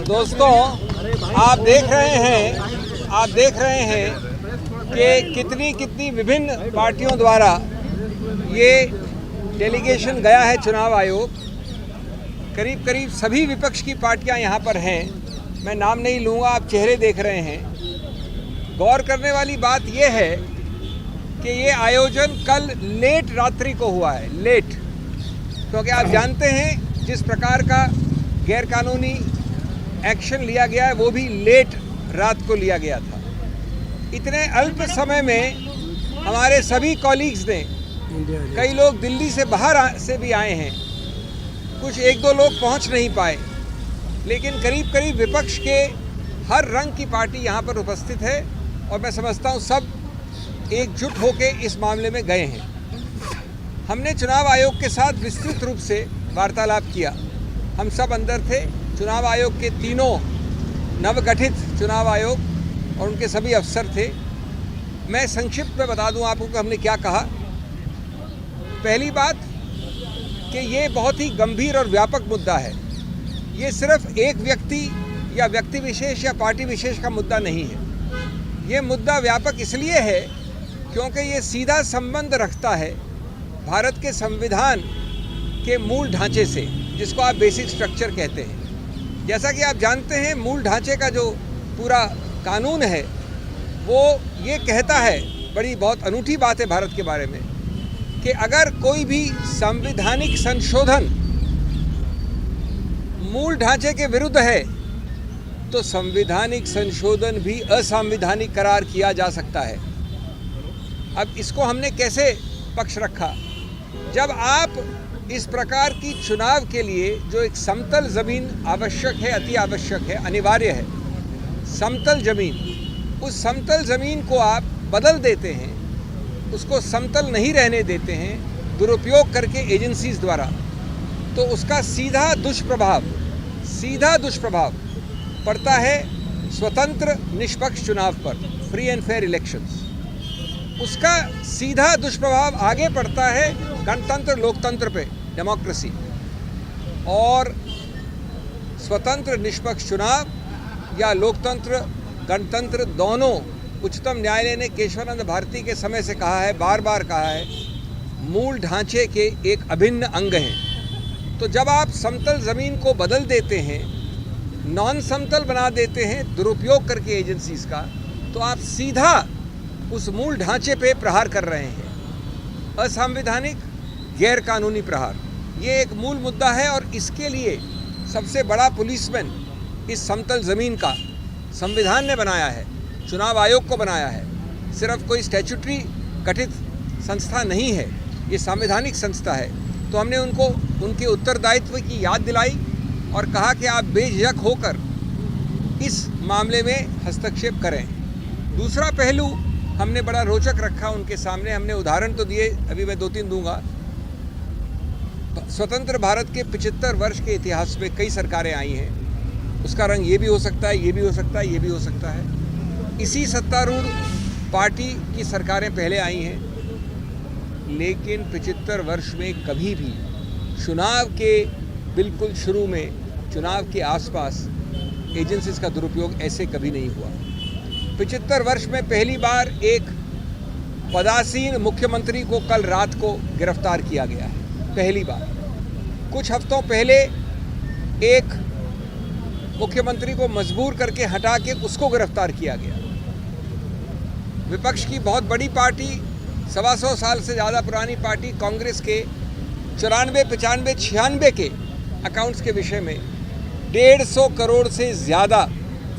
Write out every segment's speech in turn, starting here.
दोस्तों, आप देख रहे हैं कि कितनी विभिन्न पार्टियों द्वारा ये डेलीगेशन गया है चुनाव आयोग। करीब सभी विपक्ष की पार्टियां यहाँ पर हैं। मैं नाम नहीं लूँगा, आप चेहरे देख रहे हैं। गौर करने वाली बात यह है कि ये आयोजन कल लेट रात्रि को हुआ है, लेट, क्योंकि आप जानते हैं जिस प्रकार का गैरकानूनी एक्शन लिया गया है वो भी लेट रात को लिया गया था। इतने अल्प समय में हमारे सभी कॉलीग्स ने, कई लोग दिल्ली से बाहर से भी आए हैं, कुछ एक दो लोग पहुंच नहीं पाए, लेकिन करीब विपक्ष के हर रंग की पार्टी यहां पर उपस्थित है और मैं समझता हूं सब एकजुट होकर इस मामले में गए हैं। हमने चुनाव आयोग के साथ विस्तृत रूप से वार्तालाप किया। हम सब अंदर थे, चुनाव आयोग के तीनों नवगठित चुनाव आयोग और उनके सभी अफसर थे। मैं संक्षिप्त में बता दूं आपको कि हमने क्या कहा। पहली बात कि ये बहुत ही गंभीर और व्यापक मुद्दा है। ये सिर्फ एक व्यक्ति या व्यक्ति विशेष या पार्टी विशेष का मुद्दा नहीं है। ये मुद्दा व्यापक इसलिए है क्योंकि ये सीधा संबंध रखता है भारत के संविधान के मूल ढांचे से, जिसको आप बेसिक स्ट्रक्चर कहते हैं। जैसा कि आप जानते हैं, मूल ढांचे का जो पूरा कानून है वो ये कहता है, बहुत अनूठी बात है भारत के बारे में, कि अगर कोई भी संवैधानिक संशोधन मूल ढांचे के विरुद्ध है तो संवैधानिक संशोधन भी असंवैधानिक करार किया जा सकता है। अब इसको हमने कैसे पक्ष रखा? जब आप इस प्रकार की चुनाव के लिए जो एक समतल ज़मीन आवश्यक है, अति आवश्यक है, अनिवार्य है, समतल ज़मीन, उस समतल ज़मीन को आप बदल देते हैं, उसको समतल नहीं रहने देते हैं दुरुपयोग करके एजेंसीज द्वारा, तो उसका सीधा दुष्प्रभाव पड़ता है स्वतंत्र निष्पक्ष चुनाव पर, फ्री एंड फेयर इलेक्शंस। उसका सीधा दुष्प्रभाव आगे पड़ता है गणतंत्र लोकतंत्र पे, डेमोक्रेसी। और स्वतंत्र निष्पक्ष चुनाव या लोकतंत्र गणतंत्र दोनों, उच्चतम न्यायालय ने केशवानंद भारती के समय से कहा है, बार बार कहा है, मूल ढांचे के एक अभिन्न अंग हैं। तो जब आप समतल ज़मीन को बदल देते हैं, नॉन समतल बना देते हैं दुरुपयोग करके एजेंसीज का, तो आप सीधा उस मूल ढांचे पे प्रहार कर रहे हैं, असंवैधानिक गैरकानूनी प्रहार। ये एक मूल मुद्दा है और इसके लिए सबसे बड़ा पुलिसमैन इस समतल ज़मीन का संविधान ने बनाया है, चुनाव आयोग को बनाया है। सिर्फ कोई स्टैट्यूटरी गठित संस्था नहीं है, ये संवैधानिक संस्था है। तो हमने उनको उनके उत्तरदायित्व की याद दिलाई और कहा कि आप बेझिझक होकर इस मामले में हस्तक्षेप करें। दूसरा पहलू हमने बड़ा रोचक रखा उनके सामने। हमने उदाहरण तो दिए, अभी मैं 2-3 दूंगा। स्वतंत्र भारत के 75 वर्ष के इतिहास में कई सरकारें आई हैं। उसका रंग ये भी हो सकता है, ये भी हो सकता है, ये भी हो सकता है। इसी सत्तारूढ़ पार्टी की सरकारें पहले आई हैं, लेकिन 75 वर्ष में कभी भी चुनाव के बिल्कुल शुरू में, चुनाव के आसपास एजेंसीज का दुरुपयोग ऐसे कभी नहीं हुआ। 75 वर्ष में पहली बार एक पदासीन मुख्यमंत्री को कल रात को गिरफ्तार किया गया है, पहली बार। कुछ हफ्तों पहले एक मुख्यमंत्री को मजबूर करके हटा के उसको गिरफ्तार किया गया। विपक्ष की बहुत बड़ी पार्टी, 125 साल से ज़्यादा पुरानी पार्टी कांग्रेस के 94, 95, 96 के अकाउंट्स के विषय में 150 करोड़ से ज़्यादा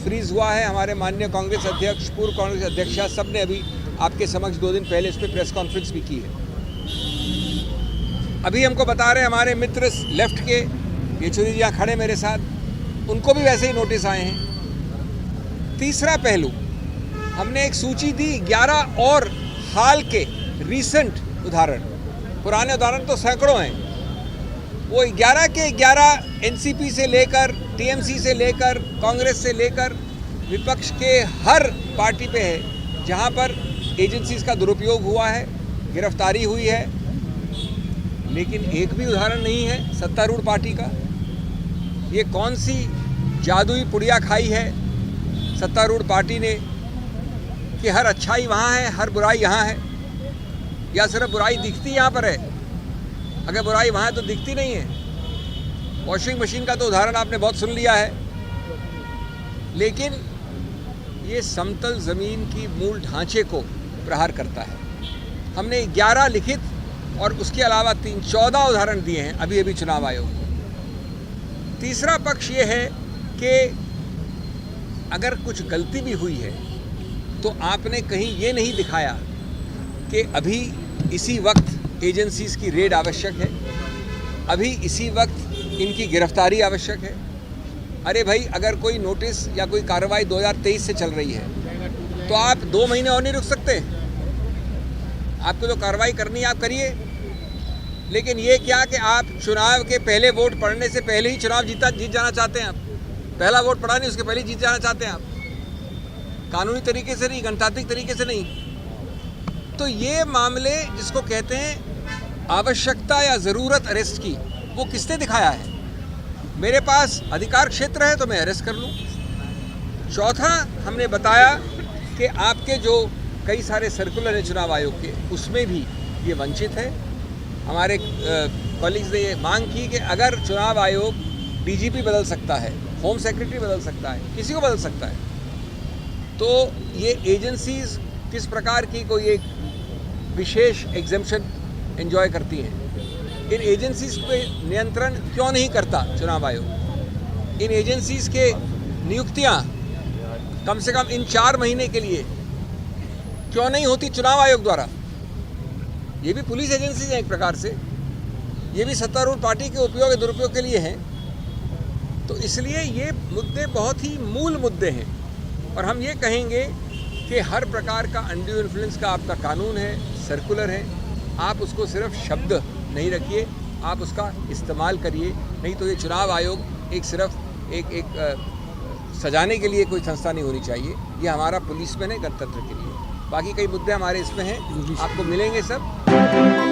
फ्रीज हुआ है। हमारे माननीय कांग्रेस अध्यक्ष, पूर्व कांग्रेस अध्यक्षा, सब ने अभी आपके समक्ष 2 दिन पहले इस पर प्रेस कॉन्फ्रेंस भी की है। अभी हमको बता रहे हमारे मित्र लेफ्ट के, येचुरी जी यहाँ खड़े मेरे साथ, उनको भी वैसे ही नोटिस आए हैं। तीसरा पहलू, हमने एक सूची दी 11 और हाल के रीसेंट उदाहरण। पुराने उदाहरण तो सैकड़ों हैं, वो 11 के 11 एनसीपी से लेकर, टीएमसी से लेकर, कांग्रेस से लेकर विपक्ष के हर पार्टी पे है जहां पर एजेंसीज का दुरुपयोग हुआ है, गिरफ्तारी हुई है। लेकिन एक भी उदाहरण नहीं है सत्तारूढ़ पार्टी का। ये कौन सी जादुई पुड़िया खाई है सत्तारूढ़ पार्टी ने कि हर अच्छाई वहाँ है, हर बुराई यहाँ है, या सिर्फ बुराई दिखती यहाँ पर है? अगर बुराई वहाँ है तो दिखती नहीं है। वॉशिंग मशीन का तो उदाहरण आपने बहुत सुन लिया है, लेकिन ये समतल ज़मीन की मूल ढांचे को प्रहार करता है। हमने 11 लिखित और उसके अलावा 14 उदाहरण दिए हैं अभी अभी चुनाव आयोग को। तीसरा पक्ष ये है कि अगर कुछ गलती भी हुई है तो आपने कहीं ये नहीं दिखाया कि अभी इसी वक्त एजेंसीज़ की रेड आवश्यक है, अभी इसी वक्त इनकी गिरफ्तारी आवश्यक है। अरे भाई, अगर कोई नोटिस या कोई कार्रवाई 2023 से चल रही है तो आप 2 महीने और नहीं रुक सकते? आपको जो कार्रवाई करनी है आप करिए, लेकिन ये क्या कि आप चुनाव के पहले वोट पड़ने से पहले ही चुनाव जीत जाना चाहते हैं। आप पहला वोट पड़ा नहीं, उसके पहले ही जीत जाना चाहते हैं आप, कानूनी तरीके से नहीं, गणतांत्रिक तरीके से नहीं। तो ये मामले जिसको कहते हैं आवश्यकता या ज़रूरत अरेस्ट की, वो किसने दिखाया है? मेरे पास अधिकार क्षेत्र है तो मैं अरेस्ट कर लूँ। चौथा, हमने बताया कि आपके जो कई सारे सर्कुलर हैं चुनाव आयोग के, उसमें भी ये वंचित है। हमारे कॉलीग्स ने ये मांग की कि अगर चुनाव आयोग डीजीपी बदल सकता है, होम सेक्रेटरी बदल सकता है, किसी को बदल सकता है, तो ये एजेंसीज़ किस प्रकार की कोई एक विशेष एग्जेम्पशन एंजॉय करती हैं? इन एजेंसीज़ पे नियंत्रण क्यों नहीं करता चुनाव आयोग? इन एजेंसीज़ के नियुक्तियां कम से कम इन 4 महीने के लिए क्यों नहीं होती चुनाव आयोग द्वारा? ये भी पुलिस एजेंसीज हैं एक प्रकार से, ये भी सत्तारूढ़ पार्टी के उपयोग या दुरुपयोग के लिए हैं। तो इसलिए ये मुद्दे बहुत ही मूल मुद्दे हैं, और हम ये कहेंगे कि हर प्रकार का अनड्यू इन्फ्लुएंस का आपका कानून है, सर्कुलर है, आप उसको सिर्फ शब्द नहीं रखिए, आप उसका इस्तेमाल करिए। नहीं तो ये चुनाव आयोग एक सिर्फ एक सजाने के लिए कोई संस्था नहीं होनी चाहिए। ये हमारा पुलिसमैन है गणतंत्र के लिए। बाकी कई मुद्दे हमारे इसमें हैं, आपको मिलेंगे सब।